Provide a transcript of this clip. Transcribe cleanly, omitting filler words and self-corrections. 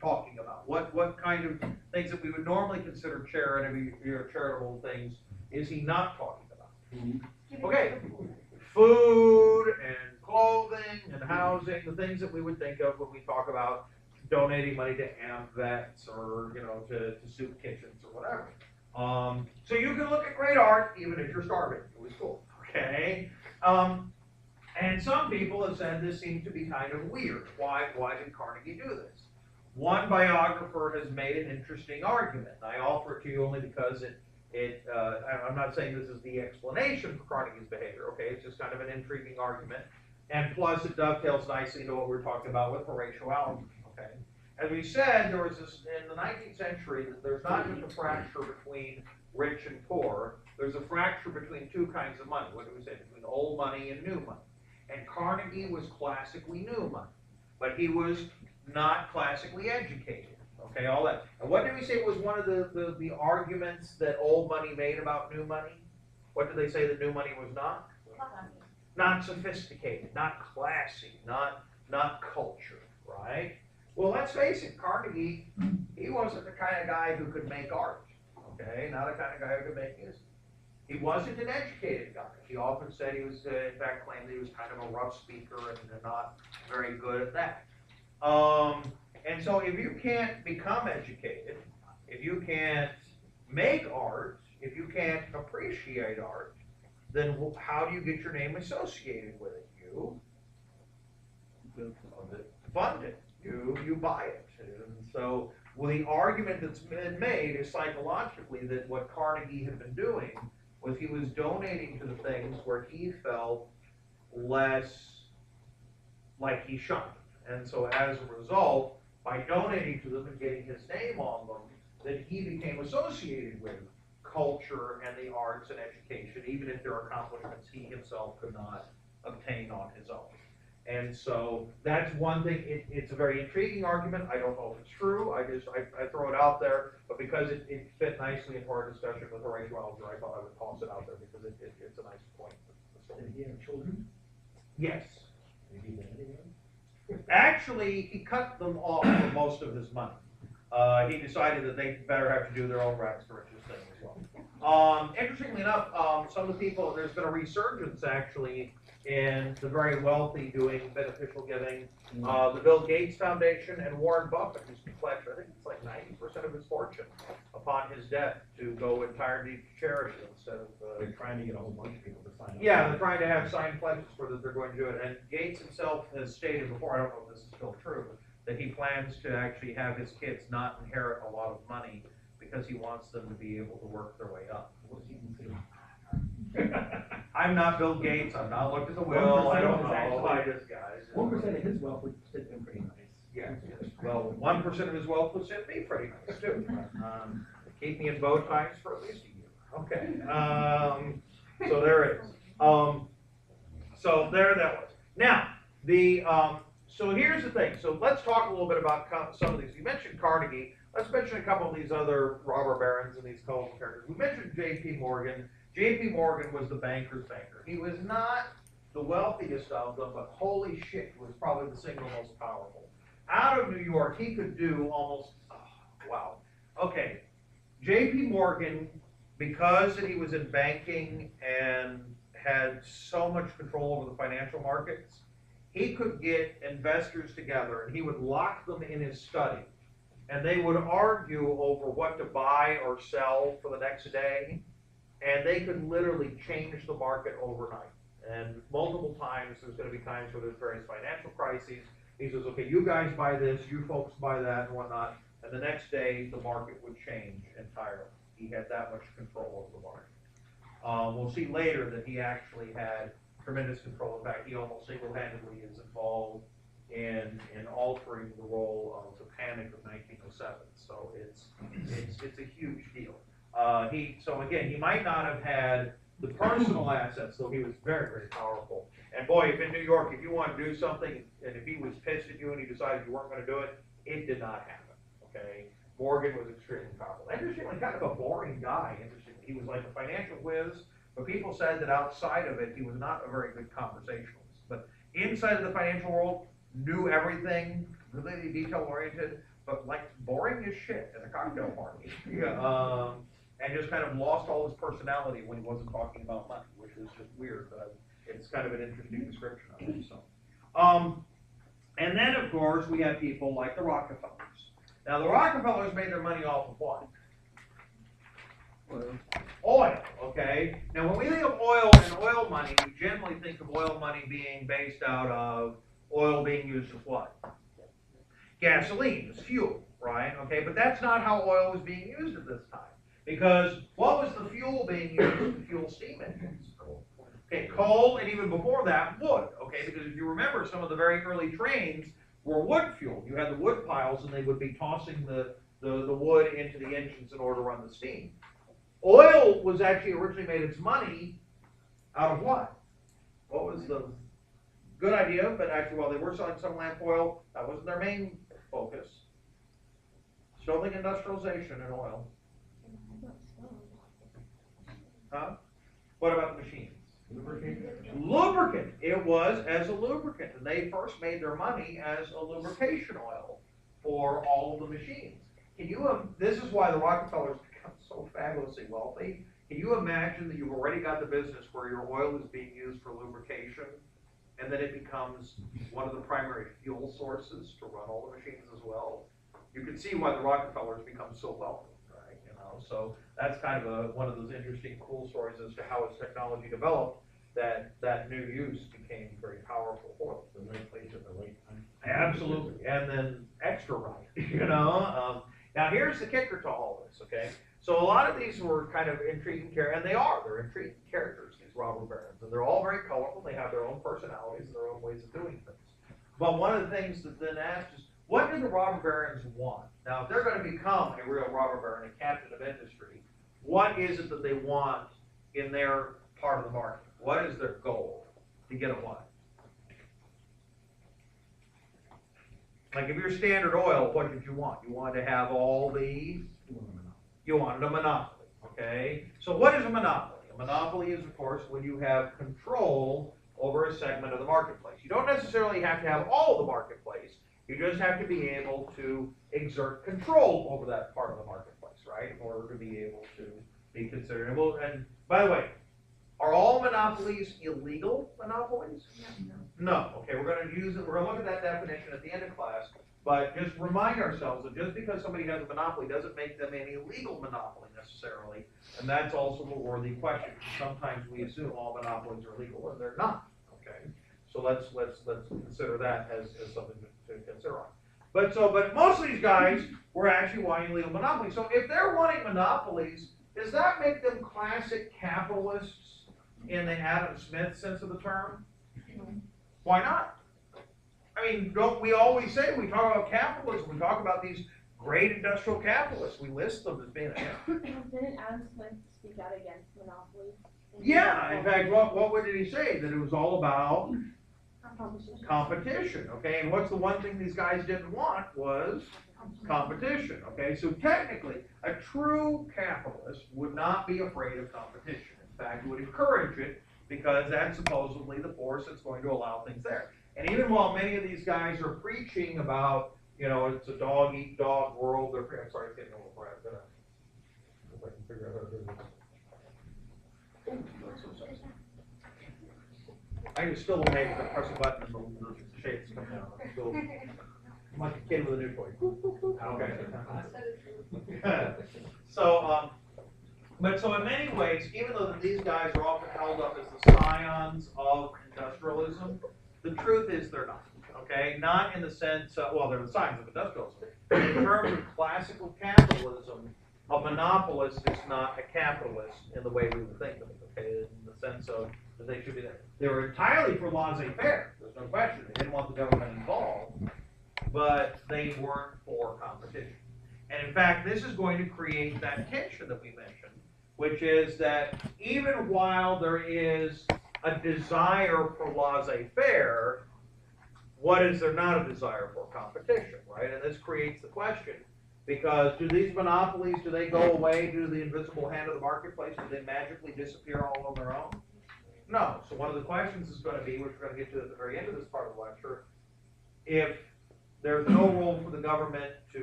talking about? What kind of things that we would normally consider charitable things is he not talking about? Okay, food and clothing and housing, the things that we would think of when we talk about donating money to AMVETS or, to soup kitchens or whatever. So you can look at great art even if you're starving. It was cool, okay? And some people have said this seems to be kind of weird. Why did Carnegie do this? One biographer has made an interesting argument. I offer it to you only because I'm not saying this is the explanation for Carnegie's behavior, okay? It's just kind of an intriguing argument. And plus it dovetails nicely into what we're talking about with Horatio Alger, okay? As we said, there was this, in the 19th century, there's not just a fracture between rich and poor, there's a fracture between two kinds of money. What do we say? Between old money and new money. And Carnegie was classically new money, but he was not classically educated. Okay, all that. And what did we say was one of the arguments that old money made about new money? What did they say that new money was not? Not sophisticated, not classy, not culture, right? Well, let's face it, Carnegie, he wasn't the kind of guy who could make art, okay? Not the kind of guy who could make music. He wasn't an educated guy. He often said he was, in fact, claimed that he was kind of a rough speaker and not very good at that. And so if you can't become educated, if you can't make art, if you can't appreciate art, then how do you get your name associated with it? You fund it. You buy it. And so the argument that's been made is psychologically that what Carnegie had been doing was he was donating to the things where he felt less like he shunned. And so as a result, by donating to them and getting his name on them, that he became associated with culture and the arts and education, even if there are accomplishments he himself could not obtain on his own. And so that's one thing. It's a very intriguing argument. I don't know if it's true. I throw it out there, but because it fit nicely into our discussion with Horatio Alger, I thought I would toss it out there because it's a nice point. Did he have children? Yes. Did he marry them? Actually, he cut them off for most of his money. He decided that they better have to do their own rags to riches thing as well. Interestingly enough, some of the people, there's been a resurgence actually in the very wealthy doing beneficial giving. The Bill Gates Foundation and Warren Buffett, who's pledged, I think it's like 90% of his fortune upon his death to go entirely to charity instead of. They're trying to get a whole bunch of people to sign up. Yeah, they're trying to have signed pledges for that they're going to do it. And Gates himself has stated before, I don't know if this is still true, that he plans to actually have his kids not inherit a lot of money because he wants them to be able to work their way up. What's he consider? I'm not Bill Gates. I've not looked at the will. I don't know. I just, guys. 1% of his wealth would fit him pretty nice. Yeah. Well, 1% of his wealth would fit me pretty nice too. Keep me in bow ties for at least a year. Okay. So there it is. So there that was. Now so here's the thing. So let's talk a little bit about some of these. You mentioned Carnegie. Let's mention a couple of these other robber barons and these colorful characters. We mentioned J.P. Morgan. J.P. Morgan was the banker's banker. He was not the wealthiest of them, but holy shit, was probably the single most powerful. Out of New York, he could do almost, wow. Okay, J.P. Morgan, because he was in banking and had so much control over the financial markets, he could get investors together and he would lock them in his study. And they would argue over what to buy or sell for the next day. And they could literally change the market overnight. And multiple times, there's going to be times where there's various financial crises. He says, okay, you guys buy this, you folks buy that and whatnot. And the next day, the market would change entirely. He had that much control over the market. We'll see later that he actually had tremendous control. In fact, he almost single-handedly is involved in altering the role of the Panic of 1907. So it's a huge deal. So again, he might not have had the personal assets, though he was very, very powerful. And boy, if in New York, if you want to do something, and if he was pissed at you and he decided you weren't going to do it, it did not happen, okay? Morgan was extremely powerful. Interestingly, kind of a boring guy. Interestingly, he was like a financial whiz, but people said that outside of it, he was not a very good conversationalist. But inside of the financial world, knew everything, really detail-oriented, but like boring as shit at a cocktail party. Yeah, and just kind of lost all his personality when he wasn't talking about money, which is just weird, but it's kind of an interesting description of it, so. And then, of course, we have people like the Rockefellers. Now, the Rockefellers made their money off of what? Oil, okay? Now, when we think of oil and oil money, we generally think of oil money being based out of oil being used as what? Gasoline, as fuel, right? Okay, but that's not how oil was being used at this time. Because what was the fuel being used to fuel steam engines? Okay, coal, and even before that, wood, okay? Because if you remember, some of the very early trains were wood fueled. You had the wood piles, and they would be tossing the wood into the engines in order to run the steam. Oil was actually originally made its money out of what? What was the good idea? But actually, while they were selling some lamp oil, that wasn't their main focus. Still think industrialization in oil. Huh? What about the machines? Lubricant. It was as a lubricant, and they first made their money as a lubrication oil for all of the machines. Can you? This is why the Rockefellers become so fabulously wealthy. Can you imagine that you've already got the business where your oil is being used for lubrication, and then it becomes one of the primary fuel sources to run all the machines as well? You can see why the Rockefellers become so wealthy. So that's kind of one of those interesting, cool stories as to how as technology developed, that new use became very powerful for them. The right place at the right time. Absolutely, and then extra right, Now here's the kicker to all this, okay? So a lot of these were kind of intriguing characters, and they're intriguing characters, these robber barons, and they're all very colorful. They have their own personalities and their own ways of doing things. But one of the things that then asked is, what do the robber barons want? Now, if they're going to become a real robber baron, a captain of industry, what is it that they want in their part of the market? What is their goal to get a what? Like if you're Standard Oil, what did you want? You wanted to have all the, you wanted a monopoly, okay? So what is a monopoly? A monopoly is, of course, when you have control over a segment of the marketplace. You don't necessarily have to have all of the marketplace. You just have to be able to exert control over that part of the marketplace, right? In order to be able to be considered. And by the way, are all monopolies illegal monopolies? No. Okay, we're going to use it. We're going to look at that definition at the end of class. But just remind ourselves that just because somebody has a monopoly doesn't make them an illegal monopoly necessarily. And that's also a worthy question. Sometimes we assume all monopolies are legal, and they're not. Okay, so let's consider that as something to consider on. But most of these guys were actually wanting legal monopolies. So if they're wanting monopolies, does that make them classic capitalists in the Adam Smith sense of the term? Why not? I mean, don't we always say, we talk about capitalism, we talk about these great industrial capitalists, we list them as being, Didn't Adam Smith speak out against monopolies? yeah, in fact, what did he say? That it was all about competition, okay? And what's the one thing these guys didn't want was competition, okay? So technically, a true capitalist would not be afraid of competition. In fact, would encourage it because that's supposedly the force that's going to allow things there. And even while many of these guys are preaching about, it's a dog-eat-dog world, I'm sorry, it's getting a little bright. I'm gonna, if I can figure out how to do this. I can still make it, press a button and the shades come down. I'm like a kid with a new toy. Okay. So in many ways, even though these guys are often held up as the scions of industrialism, the truth is they're not. Okay, not in the sense, they're the scions of industrialism. In terms of classical capitalism, a monopolist is not a capitalist in the way we would think of it. Okay, in the sense of that they should be there. They were entirely for laissez-faire. There's no question. They didn't want the government involved, but they weren't for competition. And in fact, this is going to create that tension that we mentioned, which is that even while there is a desire for laissez-faire, what is there not a desire for? Competition, right? And this creates the question, because do these monopolies, do they go away due to the invisible hand of the marketplace? Do they magically disappear all on their own? No. So one of the questions is going to be, which we're going to get to at the very end of this part of the lecture, if there's no role for the government to